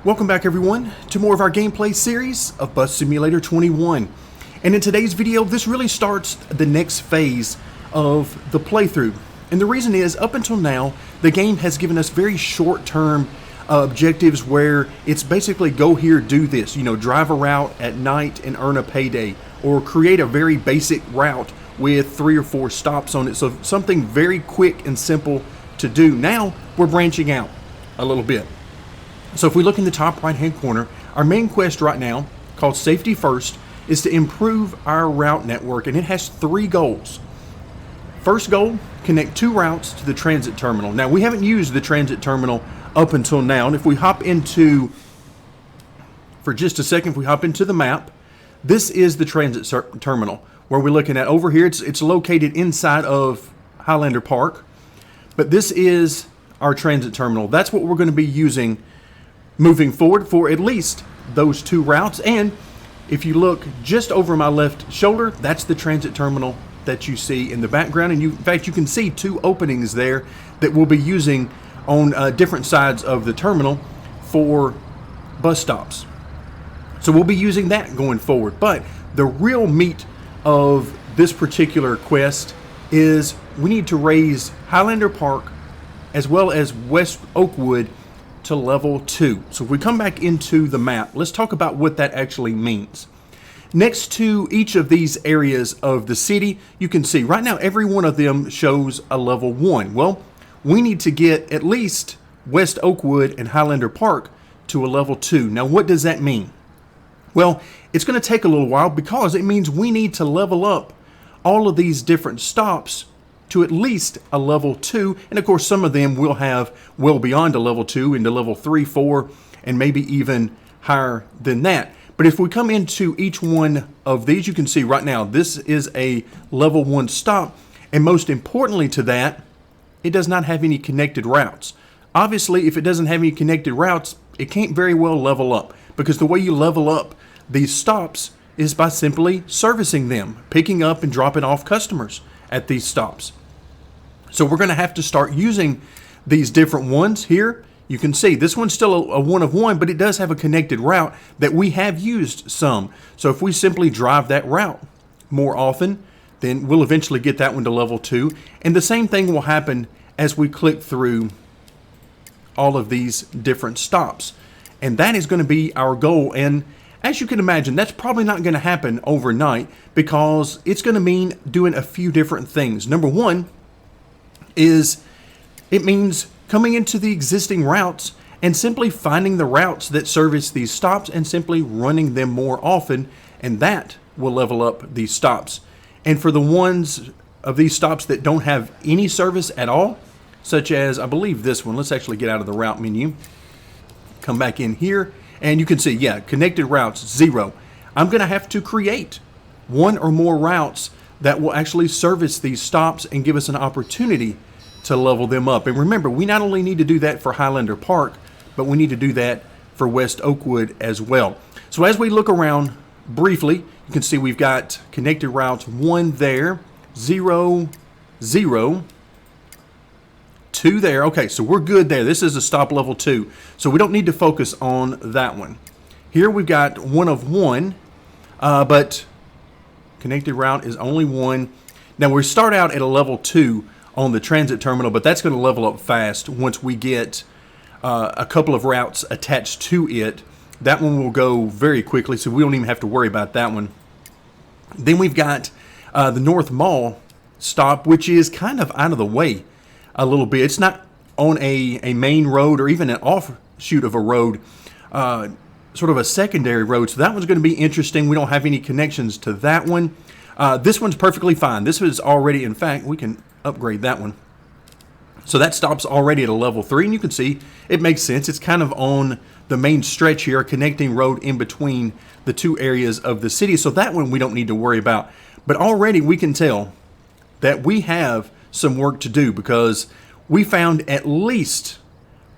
Welcome back everyone to more of our gameplay series of Bus Simulator 21. And in today's video, this really starts the next phase of the playthrough. And the reason is, up until now, the game has given us very short-term objectives where it's basically go here, do this. You know, drive a route at night and earn a payday. Or create a very basic route with 3 or 4 stops on it. So something very quick and simple to do. Now, we're branching out a little bit. So if we look in the top right hand corner, our main quest right now, called Safety First, is to improve our route network, and it has 3 goals. First goal, connect 2 routes to the transit terminal. Now we haven't used the transit terminal up until now, and if we hop into, for just a second, if we hop into the map, this is the transit terminal where we're looking at over here. It's located inside of Highlander Park, but this is our transit terminal. That's what we're going to be using moving forward for at least those 2 routes. And if you look just over my left shoulder, that's the transit terminal that you see in the background. And in fact, you can see 2 openings there that we'll be using on different sides of the terminal for bus stops. So we'll be using that going forward. But the real meat of this particular quest is we need to raise Highlander Park as well as West Oakwood to level 2. So if we come back into the map, let's talk about what that actually means. Next to each of these areas of the city, you can see right now every one of them shows a level 1. Well, we need to get at least West Oakwood and Highlander Park to a level 2. Now what does that mean? Well, it's going to take a little while because it means we need to level up all of these different stops to at least a level 2, and of course some of them will have well beyond a level 2 into level 3, 4, and maybe even higher than that. But if we come into each one of these, you can see right now this is a level 1 stop, and most importantly to that, it does not have any connected routes. Obviously, if it doesn't have any connected routes, it can't very well level up, because the way you level up these stops is by simply servicing them, picking up and dropping off customers at these stops. So we're going to have to start using these different ones here. You can see this one's still a 1 of 1, but it does have a connected route that we have used some. So if we simply drive that route more often, then we'll eventually get that one to level 2. And the same thing will happen as we click through all of these different stops. And that is going to be our goal. And as you can imagine, that's probably not going to happen overnight because it's going to mean doing a few different things. Number one is it means coming into the existing routes and simply finding the routes that service these stops and simply running them more often, and that will level up these stops. And for the ones of these stops that don't have any service at all, such as I believe this one, let's actually get out of the route menu, come back in here, and you can see, yeah, connected routes, 0. I'm going to have to create 1 or more routes that will actually service these stops and give us an opportunity to level them up. And remember, we not only need to do that for Highlander Park, but we need to do that for West Oakwood as well. So as we look around briefly, you can see we've got connected routes 1 there, 0, 0, 2 there. Okay, so we're good there. This is a stop level 2. So we don't need to focus on that one. Here we've got 1 of 1, but connected route is only 1. Now we start out at a level 2 on the transit terminal, but that's going to level up fast once we get a couple of routes attached to it. That one will go very quickly, so we don't even have to worry about that one. Then we've got the North Mall stop, which is kind of out of the way a little bit. It's not on a main road or even an offshoot of a road, sort of a secondary road. So that one's going to be interesting. We don't have any connections to that one. This one's perfectly fine. This was already, in fact, we can upgrade that one. So that stops already at a level 3, and you can see it makes sense. It's kind of on the main stretch here, a connecting road in between the 2 areas of the city. So that one we don't need to worry about. But already we can tell that we have some work to do because we found at least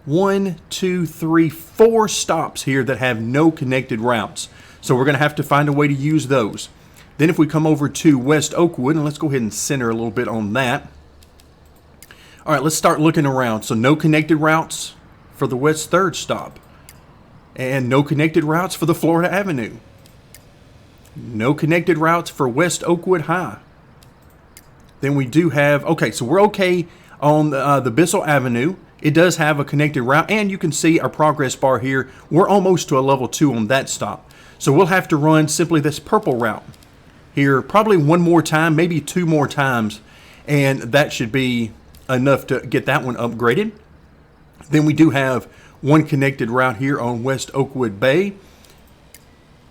1, 2, 3, 4 stops here that have no connected routes. So we're going to have to find a way to use those. Then if we come over to West Oakwood, and let's go ahead and center a little bit on that. All right, let's start looking around. So no connected routes for the West 3rd stop. And no connected routes for the Florida Avenue. No connected routes for West Oakwood High. Then we do have, okay, so we're okay on the Bissell Avenue. It does have a connected route, and you can see our progress bar here. We're almost to a level 2 on that stop. So we'll have to run simply this purple route here, probably one more time, maybe 2 more times, and that should be enough to get that one upgraded. Then we do have one connected route here on West Oakwood Bay.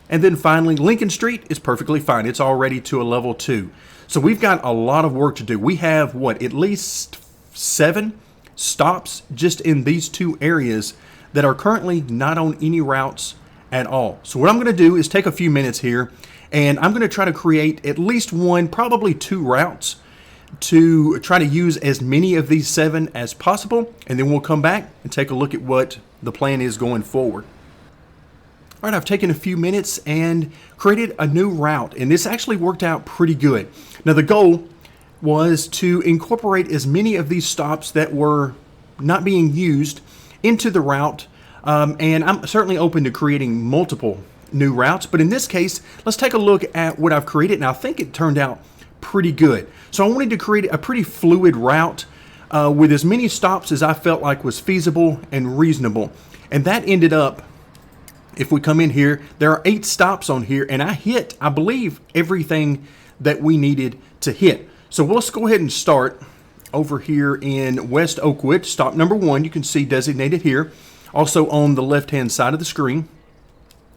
And then finally, Lincoln Street is perfectly fine. It's already to a level 2. So we've got a lot of work to do. We have, what, at least 7 stops just in these 2 areas that are currently not on any routes at all. So what I'm going to do is take a few minutes here, and I'm going to try to create at least 1, probably 2 routes to try to use as many of these 7 as possible, and then we'll come back and take a look at what the plan is going forward. All right, I've taken a few minutes and created a new route, and this actually worked out pretty good. Now, the goal was to incorporate as many of these stops that were not being used into the route, and I'm certainly open to creating multiple new routes, but in this case, let's take a look at what I've created, and I think it turned out pretty good. So I wanted to create a pretty fluid route with as many stops as I felt like was feasible and reasonable, and that ended up, if we come in here, there are 8 stops on here, and I hit, I believe, everything that we needed to hit. So let's go ahead and start over here in West Oakwood. Stop number 1, you can see designated here, also on the left-hand side of the screen.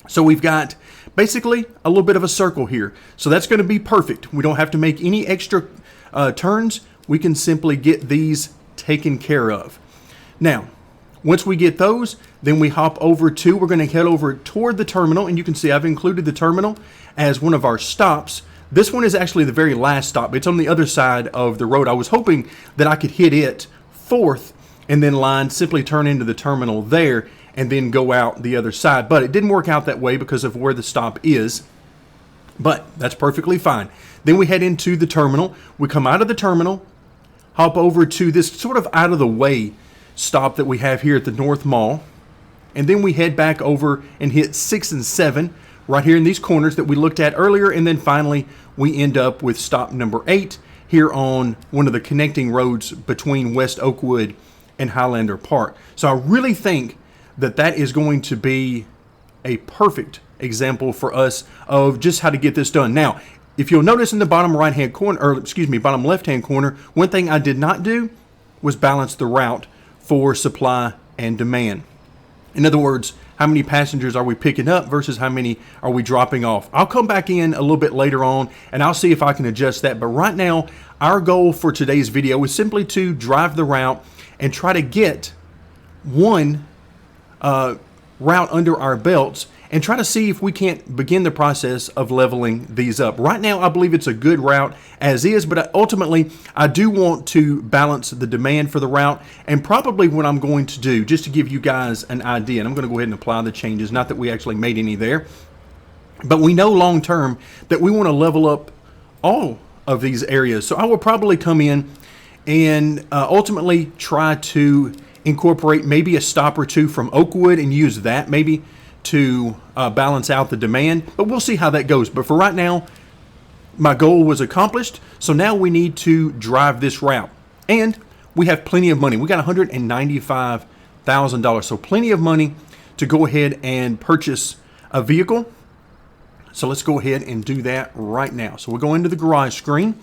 So we've got basically a little bit of a circle here. So that's going to be perfect. We don't have to make any extra turns. We can simply get these taken care of. Now, once we get those, then we hop over to, we're going to head over toward the terminal, and you can see I've included the terminal as one of our stops. This one is actually the very last stop. It's on the other side of the road. I was hoping that I could hit it 4th and then simply turn into the terminal there and then go out the other side. But it didn't work out that way because of where the stop is. But that's perfectly fine. Then we head into the terminal. We come out of the terminal, hop over to this sort of out of the way stop that we have here at the North Mall. And then we head back over and hit 6 and 7 right here in these corners that we looked at earlier. And then finally, we end up with stop number 8 here on one of the connecting roads between West Oakwood and Highlander Park. So I really think that that is going to be a perfect example for us of just how to get this done. Now, if you'll notice in the bottom right-hand corner, or excuse me, bottom left-hand corner, one thing I did not do was balance the route for supply and demand. In other words, how many passengers are we picking up versus how many are we dropping off? I'll come back in a little bit later on and I'll see if I can adjust that. But right now, our goal for today's video is simply to drive the route and try to get one route under our belts and try to see if we can't begin the process of leveling these up. Right now, I believe it's a good route as is, but ultimately, I do want to balance the demand for the route, and probably what I'm going to do, just to give you guys an idea, and I'm going to go ahead and apply the changes, not that we actually made any there, but we know long term that we want to level up all of these areas. So I will probably come in and ultimately try to incorporate maybe a stop or 2 from Oakwood and use that maybe to balance out the demand, but we'll see how that goes. But for right now, my goal was accomplished, so now we need to drive this route, and we have plenty of money. We got $195,000, so plenty of money to go ahead and purchase a vehicle. So let's go ahead and do that right now. So we'll go into the garage screen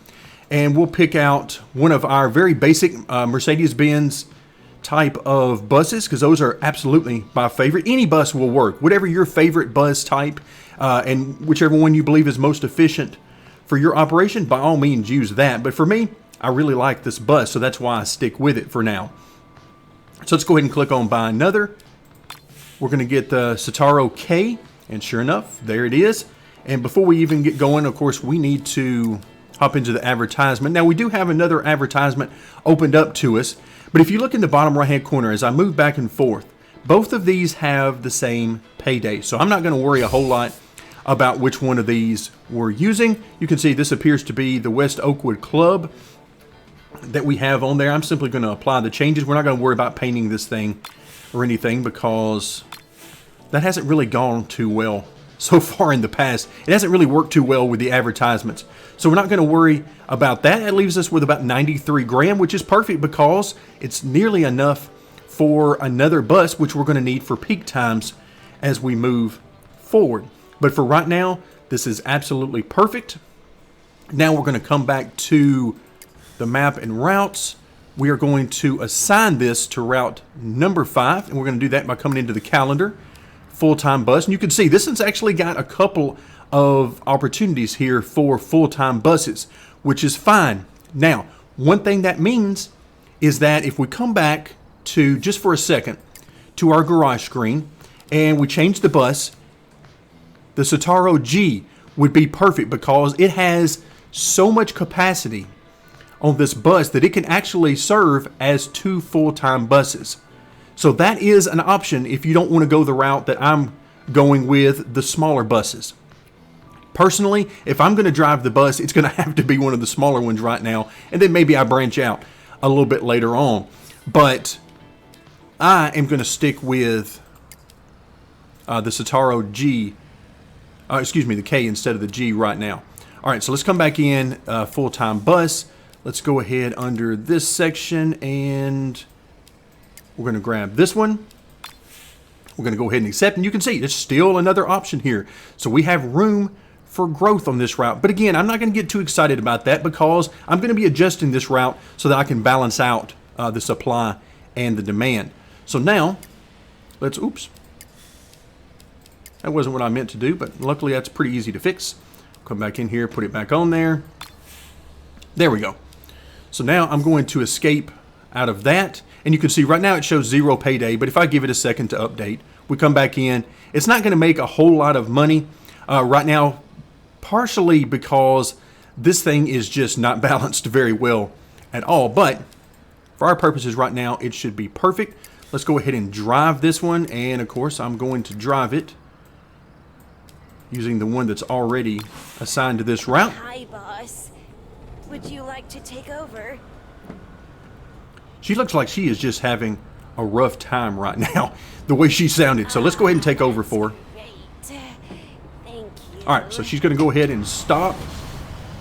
and we'll pick out one of our very basic Mercedes-Benz type of buses, because those are absolutely my favorite. Any bus will work, whatever your favorite bus type, and whichever one you believe is most efficient for your operation, by all means use that. But for me, I really like this bus, so that's why I stick with it for now. So let's go ahead and click on buy another. We're going to get the Citaro K, and sure enough, there it is. And before we even get going, of course, we need to hop into the advertisement. Now, we do have another advertisement opened up to us, but if you look in the bottom right-hand corner, as I move back and forth, both of these have the same payday. So I'm not going to worry a whole lot about which one of these we're using. You can see this appears to be the West Oakwood Club that we have on there. I'm simply going to apply the changes. We're not going to worry about painting this thing or anything because that hasn't really gone too well so far in the past. It hasn't really worked too well with the advertisements. So we're not going to worry about that. That leaves us with about 93 grand, which is perfect because it's nearly enough for another bus, which we're going to need for peak times as we move forward. But for right now, this is absolutely perfect. Now we're going to come back to the map and routes. We are going to assign this to route number 5, and we're going to do that by coming into the calendar, full-time bus. And you can see this has actually got a couple of opportunities here for full-time buses, which is fine. Now, one thing that means is that if we come back to, just for a second, to our garage screen, and we change the bus, the Citaro G would be perfect because it has so much capacity on this bus that it can actually serve as 2 full-time buses. So that is an option if you don't want to go the route that I'm going with, the smaller buses. Personally, if I'm going to drive the bus, it's going to have to be one of the smaller ones right now, and then maybe I branch out a little bit later on. But I am going to stick with the Citaro G, the K instead of the G right now. All right, so let's come back in, full-time bus. Let's go ahead under this section, and we're going to grab this one. We're going to go ahead and accept, and you can see there's still another option here. So we have room for growth on this route. But again, I'm not going to get too excited about that because I'm going to be adjusting this route so that I can balance out the supply and the demand. So now, let's, oops. That wasn't what I meant to do, but luckily that's pretty easy to fix. Come back in here, put it back on there. There we go. So now I'm going to escape out of that. And you can see right now it shows 0 payday, but if I give it a second to update, we come back in. It's not going to make a whole lot of money right now, partially because this thing is just not balanced very well at all. But for our purposes right now, it should be perfect. Let's go ahead and drive this one. And of course, I'm going to drive it using the one that's already assigned to this route. Hi, boss. Would you like to take over? She looks like she is just having a rough time right now, the way she sounded. So let's go ahead and take over for her. Great. Thank you. All right, so she's going to go ahead and stop.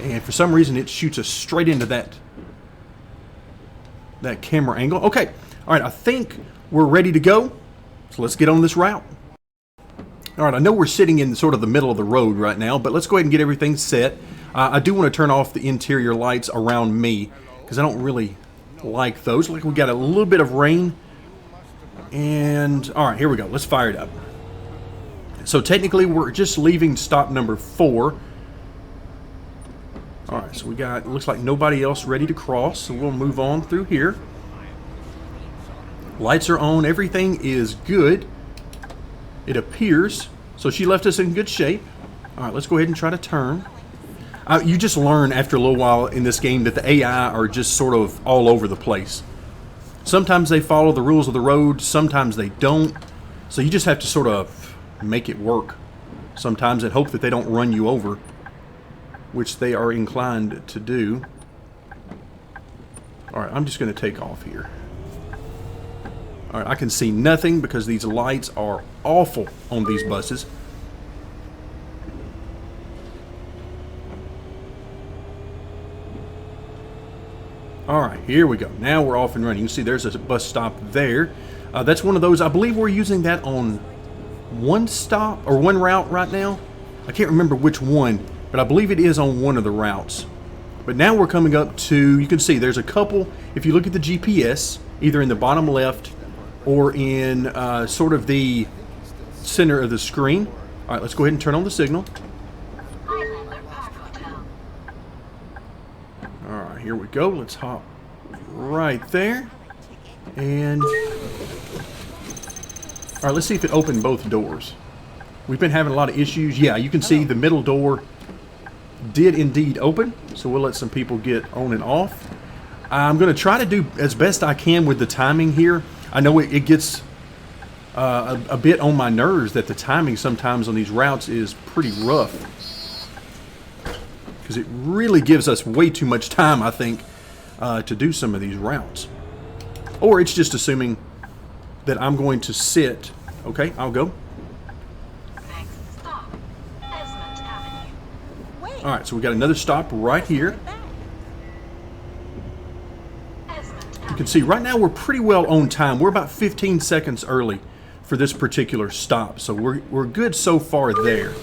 And for some reason, it shoots us straight into that camera angle. Okay. All right, I think we're ready to go. So let's get on this route. All right, I know we're sitting in sort of the middle of the road right now, but let's go ahead and get everything set. I do want to turn off the interior lights around me because I don't really like those. Like we got a little bit of rain. And all right, here we go. Let's fire it up. So technically we're just leaving stop number 4. All right, so we got, looks like nobody else ready to cross. So we'll move on through here. Lights are on. Everything is good, it appears. So she left us in good shape. All right, let's go ahead and try to turn. You just learn after a little while in this game that the AI are just sort of all over the place. Sometimes they follow the rules of the road, sometimes they don't. So you just have to sort of make it work sometimes and hope that they don't run you over, which they are inclined to do. All right, I'm just going to take off here. All right, I can see nothing because these lights are awful on these buses. All right, here we go. Now we're off and running. You can see there's a bus stop there. That's one of those. I believe we're using that on one stop or one route right now. I can't remember which one, but I believe it is on one of the routes. But now we're coming up to, you can see there's a couple. If you look at the GPS, either in the bottom left or in sort of the center of the screen. All right, let's go ahead and turn on the signal. All right, here we go. Let's hop right there. And all right, let's see if it opened both doors. We've been having a lot of issues. Yeah, you can see the middle door did indeed open. So we'll let some people get on and off. I'm going to try to do as best I can with the timing here. I know it gets a bit on my nerves that the timing sometimes on these routes is pretty rough, because it really gives us way too much time, I think, to do some of these routes. Or it's just assuming that I'm going to sit. Okay, I'll go. All right, so we got another stop right here. You can see right now we're pretty well on time. We're about 15 seconds early for this particular stop, so we're good so far there.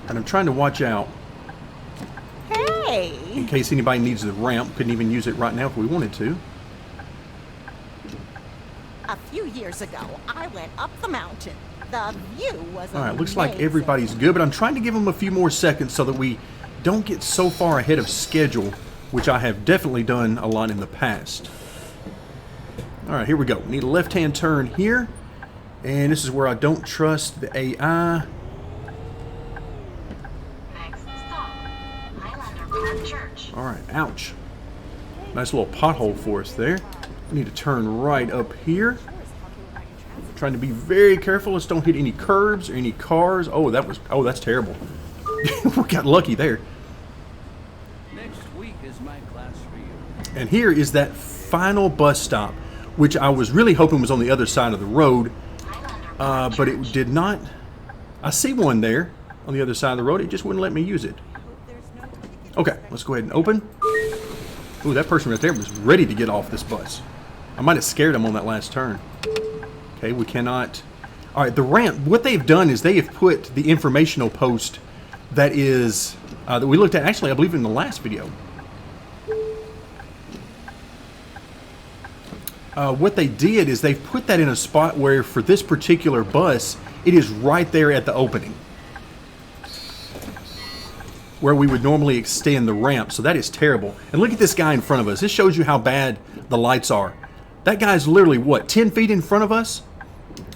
And I'm trying to watch out Hey! in case anybody needs the ramp. Couldn't even use it right now if we wanted to. A few years ago, I went up the mountain. The view was All right, looks like amazing. everybody's good, but I'm trying to give them a few more seconds so that we don't get so far ahead of schedule, which I have definitely done a lot in the past. All right, here we go. Need a left-hand turn here, and this is where I don't trust the AI. All right, ouch. Nice little pothole for us there. We need to turn right up here. Trying to be very careful. Let's don't hit any curbs or any cars. Oh, that's terrible. We got lucky there. Next week is my class reunion. And here is that final bus stop, which I was really hoping was on the other side of the road, but it did not. I see one there on the other side of the road. It just wouldn't let me use it. Okay, let's go ahead and open. Ooh, that person right there was ready to get off this bus. I might have scared him on that last turn. Okay, we cannot. All right, the ramp, what they've done is they have put the informational post that is, that we looked at, actually, I believe in the last video. What they did is they've put that in a spot where for this particular bus, it is right there at the opening, where we would normally extend the ramp. So that is terrible. And look at this guy in front of us. This shows you how bad the lights are. That guy's literally, what, 10 feet in front of us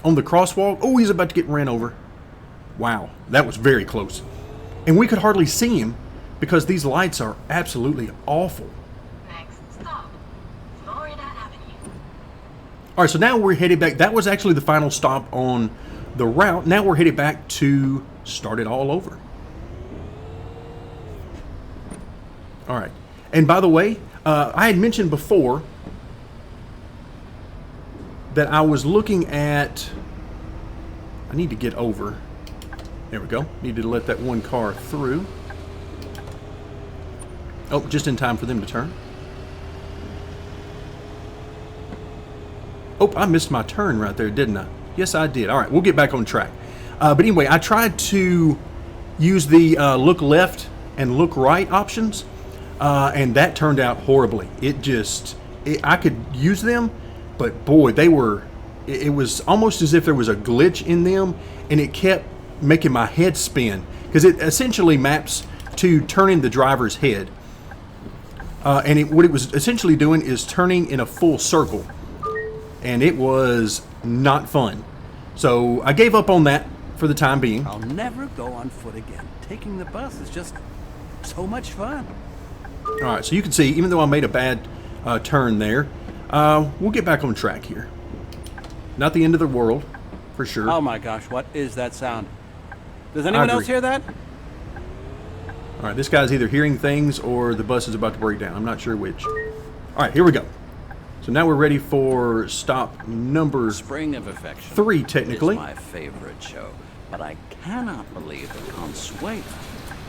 on the crosswalk? Oh, he's about to get ran over. Wow, that was very close. And we could hardly see him because these lights are absolutely awful. Next stop, Florida Avenue. All right, so now we're headed back. That was actually the final stop on the route. Now we're headed back to start it all over. All right. And by the way, I had mentioned before that I was looking at... I need to get over. There we go. Needed to let that one car through. Oh, just in time for them to turn. Oh, I missed my turn right there, didn't I? Yes, I did. All right, we'll get back on track. But anyway, I tried to use the look left and look right options, and that turned out horribly. I could use them, but boy, it was almost as if there was a glitch in them, and it kept making my head spin, because it essentially maps to turning the driver's head. And what it was essentially doing is turning in a full circle, and it was not fun. So I gave up on that for the time being. I'll never go on foot again. Taking the bus is just so much fun. All right, so you can see, even though I made a bad turn there, we'll get back on track here. Not the end of the world, for sure. Oh my gosh, what is that sound? Does anyone else hear that? All right, this guy's either hearing things or the bus is about to break down. I'm not sure which. All right, here we go. So now we're ready for stop number Spring of Affection 3, technically. is my favorite show, but I cannot believe that Consuela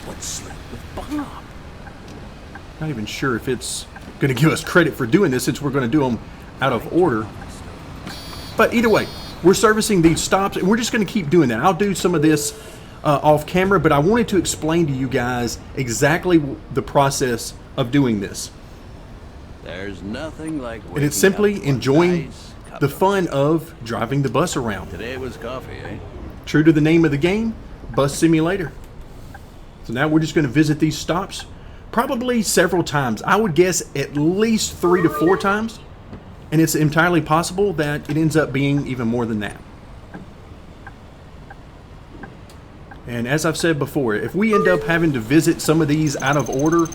would sleep with Bob. Not even sure if it's going to give us credit for doing this, since we're going to do them out of order. But either way, we're servicing these stops, and we're just going to keep doing that. I'll do some of this off camera, but I wanted to explain to you guys exactly the process of doing this. There's nothing like And it's simply enjoying the fun of driving the bus around. Today was coffee, eh? True to the name of the game, Bus Simulator. So now we're just going to visit these stops probably several times. I would guess at least 3 to 4 times. And it's entirely possible that it ends up being even more than that. And as I've said before, if we end up having to visit some of these out of order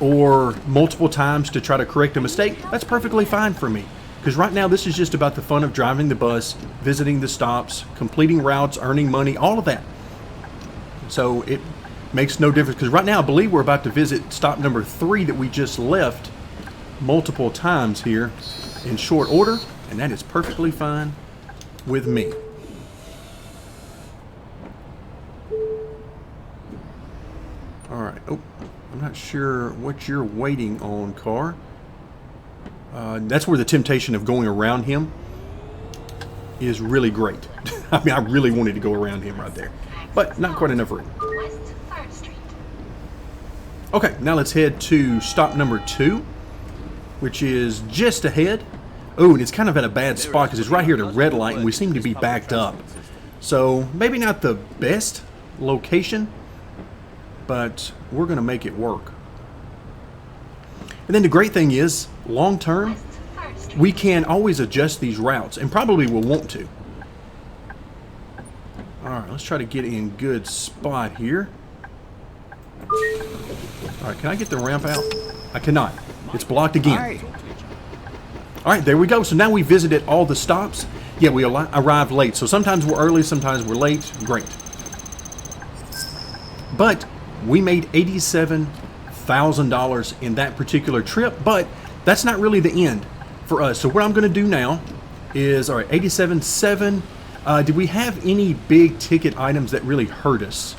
or multiple times to try to correct a mistake, that's perfectly fine for me. Because right now this is just about the fun of driving the bus, visiting the stops, completing routes, earning money, all of that. So it makes no difference. Because right now I believe we're about to visit stop number 3 that we just left multiple times here in short order. And that is perfectly fine with me. sure what you're waiting on, car. That's where the temptation of going around him is really great. I mean, I really wanted to go around him right there, but not quite enough room. West 3rd Street. Okay, now let's head to stop number 2, which is just ahead. Oh, and it's kind of at a bad spot because it's right here at a red light, and we seem to be backed up. So maybe not the best location, but we're going to make it work. And then the great thing is, long term, West 3rd Street. we can always adjust these routes, and probably will want to. Alright, let's try to get in good spot here. Alright, can I get the ramp out? I cannot. It's blocked again. Alright, there we go. So now we visited all the stops. Yeah, we arrived late. So sometimes we're early, sometimes we're late. Great. But we made $87,000 in that particular trip, but that's not really the end for us. So what I'm going to do now is, alright, 87.7. Did we have any big ticket items that really hurt us?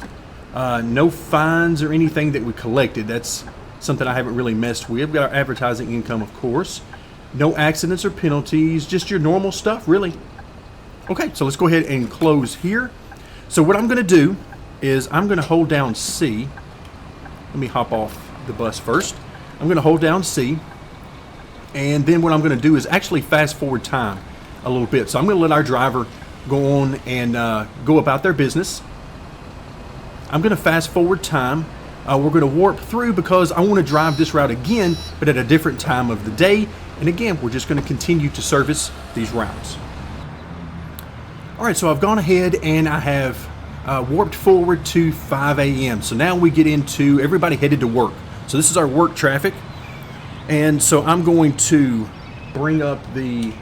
No fines or anything that we collected. That's something I haven't really messed with. We've got our advertising income, of course. No accidents or penalties. Just your normal stuff, really. Okay, so let's go ahead and close here. So what I'm going to do is I'm going to hold down C. Let me hop off the bus first. I'm going to hold down C. And then what I'm going to do is actually fast forward time a little bit. So I'm going to let our driver go on and go about their business. I'm going to fast forward time. We're going to warp through because I want to drive this route again, but at a different time of the day. And again, we're just going to continue to service these routes. All right, so I've gone ahead and I have warped forward to 5 a.m. So now we get into everybody headed to work. So this is our work traffic. And so I'm going to bring up the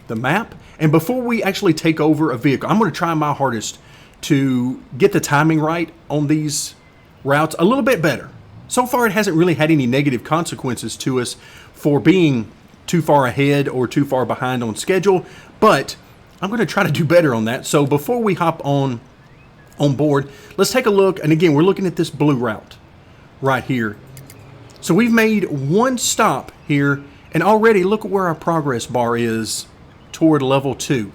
map. And before we actually take over a vehicle, I'm going to try my hardest to get the timing right on these routes a little bit better. So far, it hasn't really had any negative consequences to us for being too far ahead or too far behind on schedule, but I'm going to try to do better on that. So before we hop on board, let's take a look. And again, we're looking at this blue route right here. So we've made one stop here, and already look at where our progress bar is toward level 2.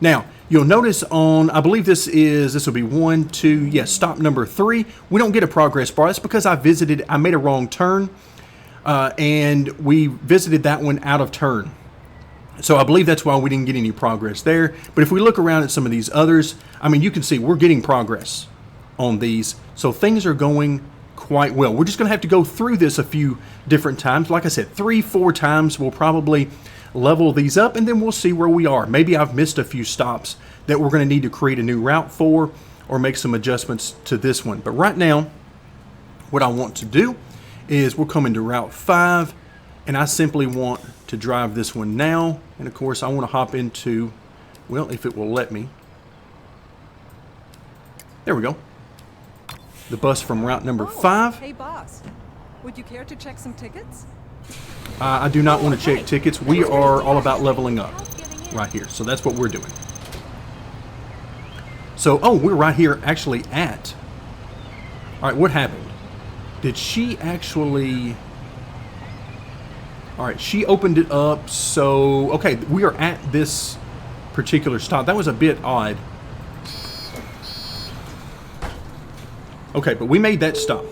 Now, you'll notice on, I believe this will be 1, 2, yes, stop number 3. We don't get a progress bar. That's because I made a wrong turn, and we visited that one out of turn. So I believe that's why we didn't get any progress there. But if we look around at some of these others, I mean, you can see we're getting progress on these. So things are going quite well. We're just going to have to go through this a few different times. Like I said, 3-4 times we'll probably level these up, and then we'll see where we are. Maybe I've missed a few stops that we're going to need to create a new route for or make some adjustments to this one. But right now, what I want to do is we're coming to Route 5, and I simply want to drive this one now. And of course, I want to hop into, well, if it will let me. There we go. The bus from route number 5. Hey, boss. Would you care to check some tickets? I do not want to check tickets. We are all about leveling up right here. So that's what we're doing. So, oh, we're right here actually at. All right, what happened? Did she actually... All right, she opened it up. So, okay, we are at this particular stop. That was a bit odd. Okay, but we made that stop.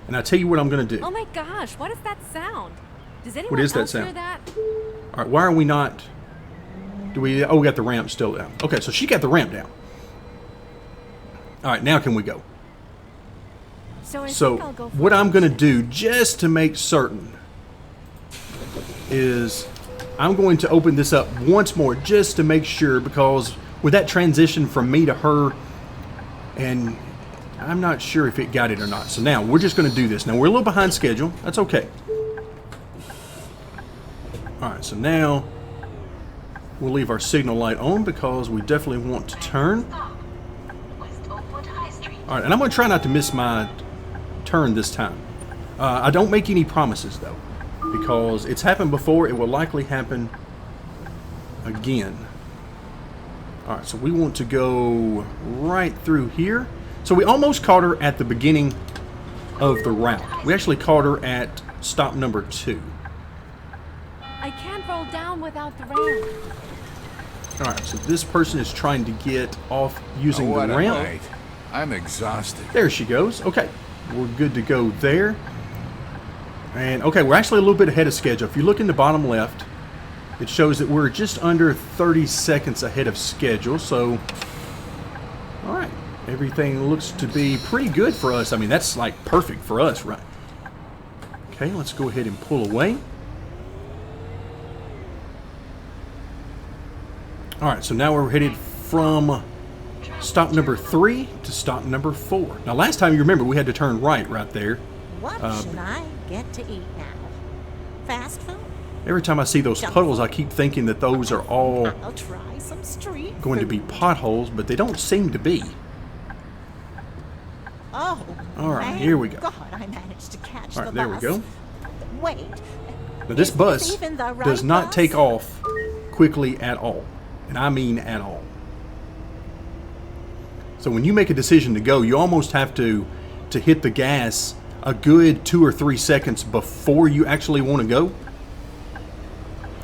And I tell you what I'm going to do. Oh my gosh, what is that sound? Does anyone What is that else hear sound? that? All right, why are we not... Do we... Oh, we got the ramp still down. Okay, so she got the ramp down. All right, now can we go? So What I'm going to do, just to make certain, is I'm going to open this up once more, just to make sure, because with that transition from me to her, and I'm not sure if it got it or not. So now we're just going to do this. Now we're a little behind schedule. That's okay. All right, so now we'll leave our signal light on because we definitely want to turn. Stop. West Oakwood High Street. All right, and I'm going to try not to miss my turn this time. I don't make any promises, though, because it's happened before. It will likely happen again. All right, so we want to go right through here. So we almost caught her at the beginning of the route. We actually caught her at stop number 2. I can't roll down without the ramp. Alright, so this person is trying to get off using What the a ramp. night. I'm exhausted. There she goes. Okay, we're good to go there. And okay, we're actually a little bit ahead of schedule. If you look in the bottom left, it shows that we're just under 30 seconds ahead of schedule. So, all right, everything looks to be pretty good for us. I mean, that's like perfect for us, right? Okay, let's go ahead and pull away. All right, so now we're headed from stop number 3 to stop number 4. Now, last time you remember, we had to turn right there. What should I get to eat now? Fast food? Every time I see those puddles, I keep thinking that those are all I'll try some street going to be food. potholes, but they don't seem to be. Oh, All right, thank here we go. God, I managed to catch All the right, there we bus. go. Wait. Now, this is bus even the right does not bus? take off quickly at all, and I mean at all. So when you make a decision to go, you almost have to hit the gas a good 2 or 3 seconds before you actually want to go.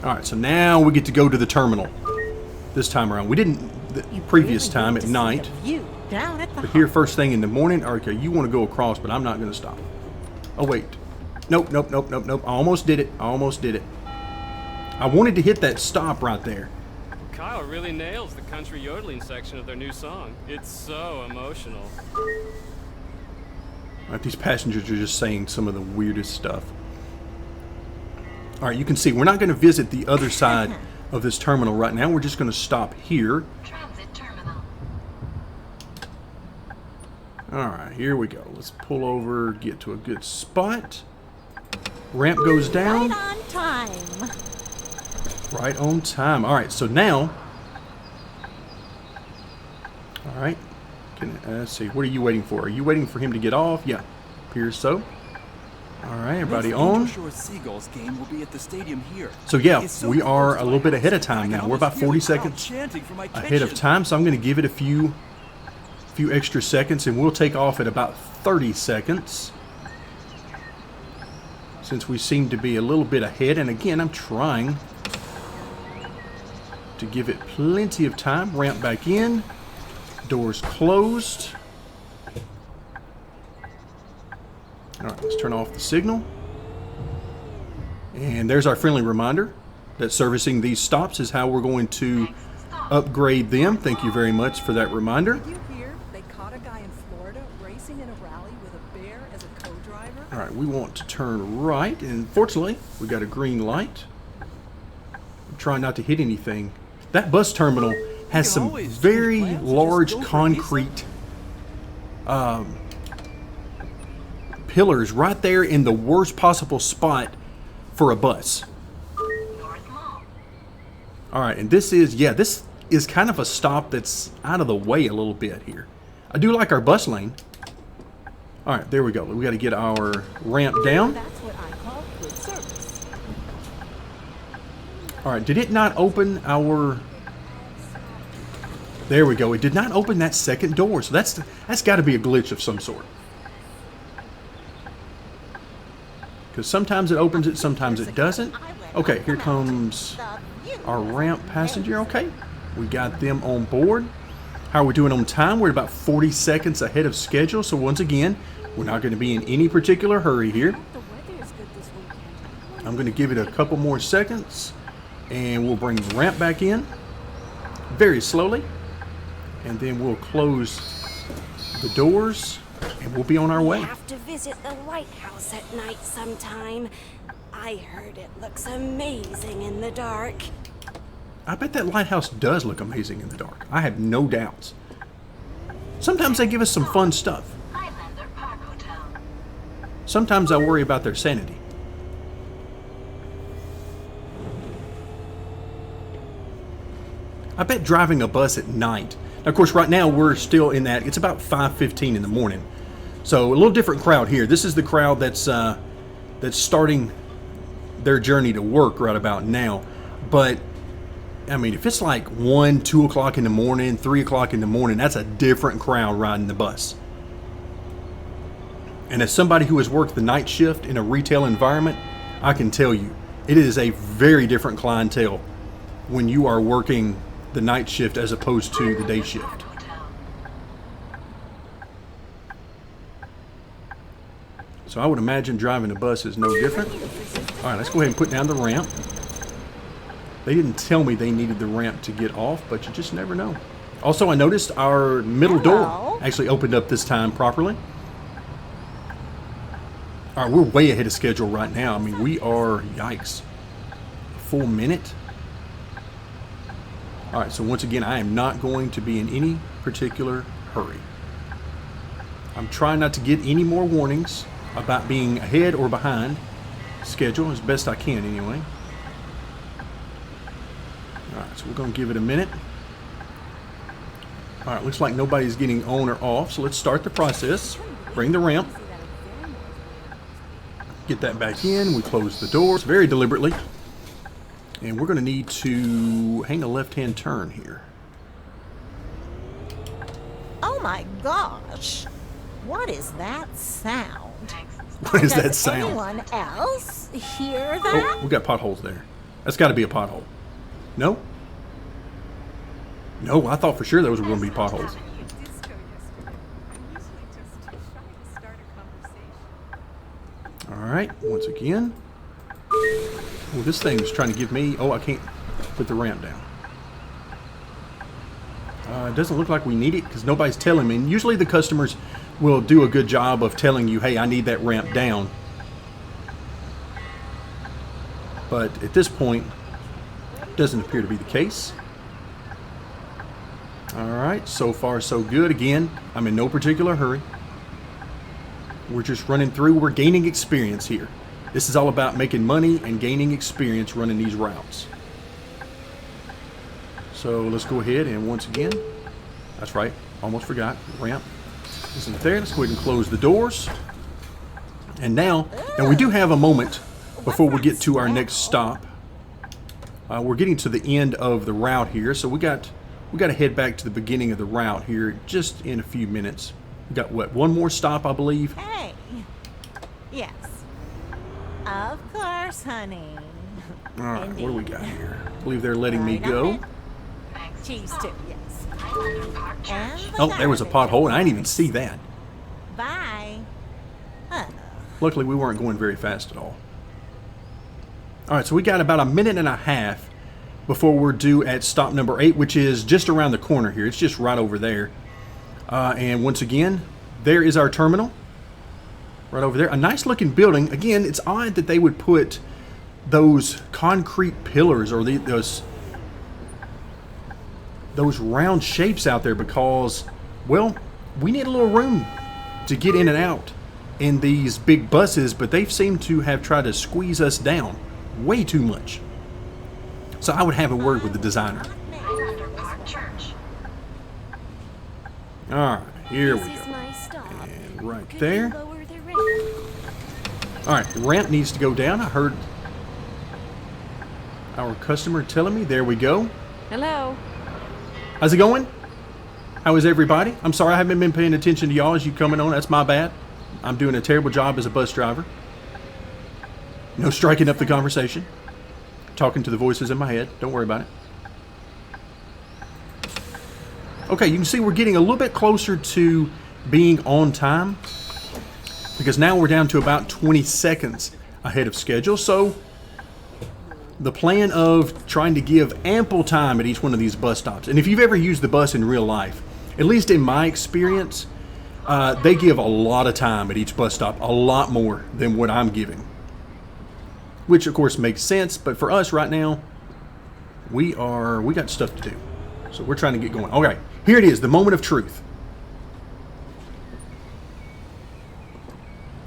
All right, so now we get to go to the terminal this time around. We didn't the You previous really time need at to see night, the view down at the but here first thing in the morning. Okay, you want to go across, but I'm not going to stop. Oh wait, nope. I almost did it. I wanted to hit that stop right there. Kyle really nails the country yodeling section of their new song. It's so emotional. All right, these passengers are just saying some of the weirdest stuff. All right, you can see we're not going to visit the other side of this terminal right now. We're just going to stop here. Transit terminal. All right, here we go. Let's pull over, get to a good spot. Ramp goes down. Right on time. Right on time. All right, so now. All right. Let's see. What are you waiting for? Are you waiting for him to get off? Yeah, appears so. All right, everybody on. Shore Seagulls game will be at the stadium here. So yeah, It's so we are close a to little my bit house. ahead of I time can now. We're almost about hear 40 the crowd seconds chanting from my ahead of kitchen. time, so I'm going to give it a few extra seconds, and we'll take off at about 30 seconds. Since we seem to be a little bit ahead, and again, I'm trying to give it plenty of time. Ramp back in. Doors closed. All right, let's turn off the signal. And there's our friendly reminder that servicing these stops is how we're going to upgrade them. Thank you very much for that reminder. Did you hear they caught a guy in Florida racing in a rally with a bear as a co-driver? All right, we want to turn right, and fortunately, we got a green light. I'm trying not to hit anything. That bus terminal has can some always change very plans and just large go for it, concrete pillars right there in the worst possible spot for a bus. North Mall. All right, and this is kind of a stop that's out of the way a little bit here. I do like our bus lane. All right, there we go. We got to get our ramp down. That's what I call good service. All right, did it not open our... There we go. It did not open that second door, so that's got to be a glitch of some sort. Because sometimes it opens it, sometimes it doesn't. Okay, here comes our ramp passenger. Okay, we got them on board. How are we doing on time? We're at about 40 seconds ahead of schedule. So once again, we're not going to be in any particular hurry here. The weather is good this weekend. I'm going to give it a couple more seconds, and we'll bring the ramp back in very slowly, and then we'll close the doors, and we'll be on our We way. have to visit the lighthouse at night sometime. I heard it looks amazing in the dark. I bet that lighthouse does look amazing in the dark. I have no doubts. Sometimes they give us some fun stuff. Highlander Park Hotel. Sometimes I worry about their sanity. I bet driving a bus at night. Now, of course, right now we're still in that. It's about 5:15 in the morning, so a little different crowd here. This is the crowd that's starting their journey to work right about now. But I mean, if it's like 1, 2 o'clock in the morning, 3 o'clock in the morning, that's a different crowd riding the bus. And as somebody who has worked the night shift in a retail environment, I can tell you, it is a very different clientele when you are working the night shift as opposed to the day shift. Hotel. So I would imagine driving a bus is no different. All right, let's go ahead and put down the ramp. They didn't tell me they needed the ramp to get off, but you just never know. Also, I noticed our middle door actually opened up this time properly. All right, we're way ahead of schedule right now. I mean, we are, yikes, a full minute. All right, so once again, I am not going to be in any particular hurry. I'm trying not to get any more warnings about being ahead or behind schedule as best I can anyway. All right, so we're going to give it a minute. All right, looks like nobody's getting on or off, so let's start the process. Bring the ramp. Get that back in. We close the doors very deliberately. And we're going to need to hang a left-hand turn here. Oh my gosh. What is that sound? What is that Does sound? anyone else hear Oh, that? we got potholes there. That's got to be a pothole. No? No, I thought for sure those were going to be potholes. Disco yesterday. I'm usually just too shy to start a conversation. All right, once again. Well, this thing is trying to give me... Oh, I can't put the ramp down. It doesn't look like we need it because nobody's telling me. And usually the customers will do a good job of telling you, hey, I need that ramp down. But at this point, it doesn't appear to be the case. All right, so far so good. Again, I'm in no particular hurry. We're just running through. We're gaining experience here. This is all about making money and gaining experience running these routes. So let's go ahead and once again, that's right, almost forgot, ramp isn't there. Let's go ahead and close the doors. And now we do have a moment before we get to our next stop. We're getting to the end of the route here, so we got to head back to the beginning of the route here just in a few minutes. We got what, one more stop, I believe. Hey. Yes. Of course, honey. All right, what do we got here? I believe they're letting me Right on go. it. Cheese too, yes. Highlander Park Church. And the Oh, there was a garbage. pothole, and I didn't even see that. Bye. Luckily, we weren't going very fast at all. All right, so we got about a minute and a half before we're due at stop number 8, which is just around the corner here. It's just right over there. And once again, there is our terminal. Right over there. A nice looking building. Again, it's odd that they would put those concrete pillars or those round shapes out there because, well, we need a little room to get in and out in these big buses, but they seem to have tried to squeeze us down way too much. So I would have a word with the designer. Highlander Park Church. All right, here we This is go. my stop. And right Could there. you lower the ramp? All right, the ramp needs to go down. I heard our customer telling me. There we go. Hello. How's it going? How is everybody? I'm sorry I haven't been paying attention to y'all as you coming on. That's my bad. I'm doing a terrible job as a bus driver. No striking up the conversation. Talking to the voices in my head. Don't worry about it. Okay, you can see we're getting a little bit closer to being on time because now we're down to about 20 seconds ahead of schedule. So the plan of trying to give ample time at each one of these bus stops. And if you've ever used the bus in real life, at least in my experience, they give a lot of time at each bus stop, a lot more than what I'm giving. Which of course makes sense, but for us right now, we got stuff to do. So we're trying to get going. Okay, here it is, the moment of truth.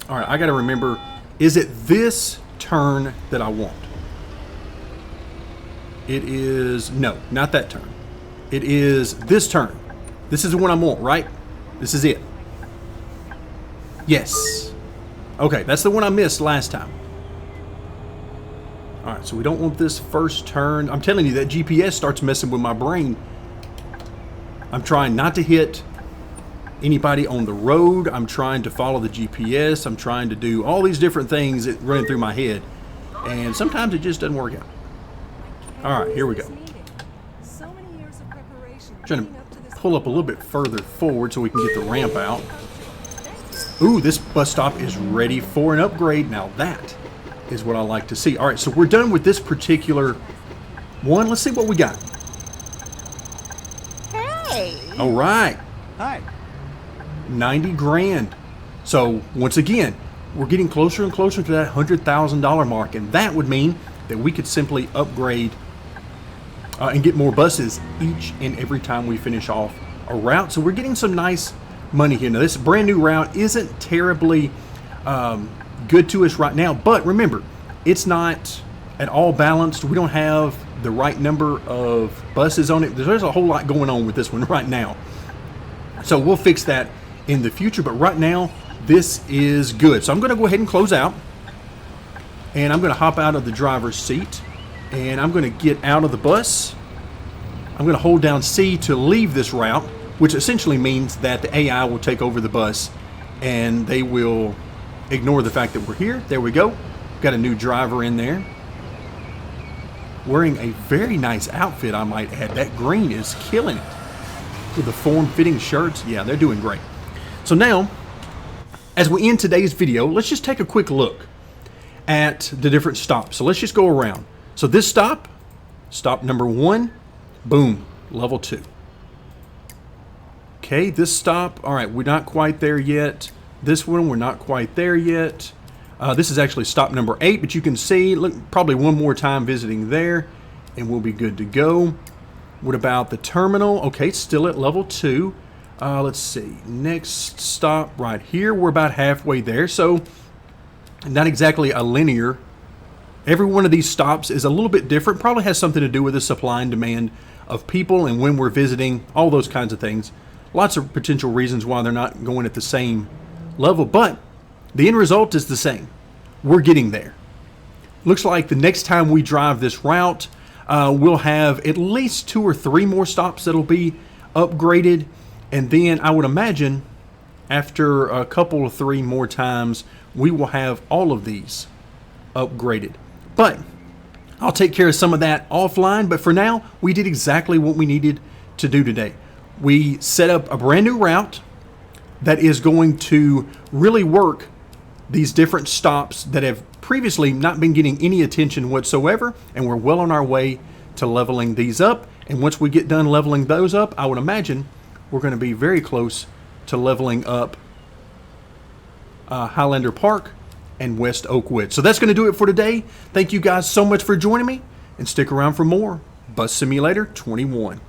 All right, I got to remember, is it this turn that I want? It is, no, not that turn. It is this turn. This is the one I want, right? This is it. Yes. Okay, that's the one I missed last time. All right, so we don't want this first turn. I'm telling you, that GPS starts messing with my brain. I'm trying not to hit anybody on the road. I'm trying to follow the GPS. I'm trying to do all these different things that run through my head. And sometimes it just doesn't work out. All right, here we go. So many years of preparation. Trying leading up to to this pull up a little bit further forward so we can get the ramp out. Ooh, this bus stop is ready for an upgrade. Now that is what I like to see. All right, so we're done with this particular one. Let's see what we got. Hey! All right, Hi. 90 grand. So once again, we're getting closer and closer to that $100,000 mark, and that would mean that we could simply upgrade and get more buses each and every time we finish off a route. So we're getting some nice money here. Now this brand new route isn't terribly good to us right now, but remember, it's not at all balanced. We don't have the right number of buses on it. There's a whole lot going on with this one right now. So we'll fix that in the future, but right now this is good. So I'm going to go ahead and close out, and I'm going to hop out of the driver's seat, and I'm going to get out of the bus. I'm going to hold down C to leave this route, which essentially means that the AI will take over the bus and they will ignore the fact that we're here. There we go. Got a new driver in there, wearing a very nice outfit, I might add. That green is killing it with the form-fitting shirts. Yeah, they're doing great. So now, as we end today's video, let's just take a quick look at the different stops. So let's just go around. So this stop number 1, boom, level 2. Okay, this stop, all right, we're not quite there yet. This one, we're not quite there yet. This is actually stop number 8, but you can see, look, probably one more time visiting there, and we'll be good to go. What about the terminal? Okay, it's still at level 2. Let's see, next stop right here, we're about halfway there, so not exactly a linear. Every one of these stops is a little bit different, probably has something to do with the supply and demand of people and when we're visiting, all those kinds of things. Lots of potential reasons why they're not going at the same level, but the end result is the same. We're getting there. Looks like the next time we drive this route, we'll have at least 2 or 3 more stops that'll be upgraded, and then I would imagine after a couple of 3 more times, we will have all of these upgraded. But I'll take care of some of that offline, but for now, we did exactly what we needed to do today. We set up a brand new route that is going to really work these different stops that have previously not been getting any attention whatsoever, and we're well on our way to leveling these up. And once we get done leveling those up, I would imagine we're going to be very close to leveling up Highlander Park and West Oakwood. So that's going to do it for today. Thank you guys so much for joining me, and stick around for more Bus Simulator 21.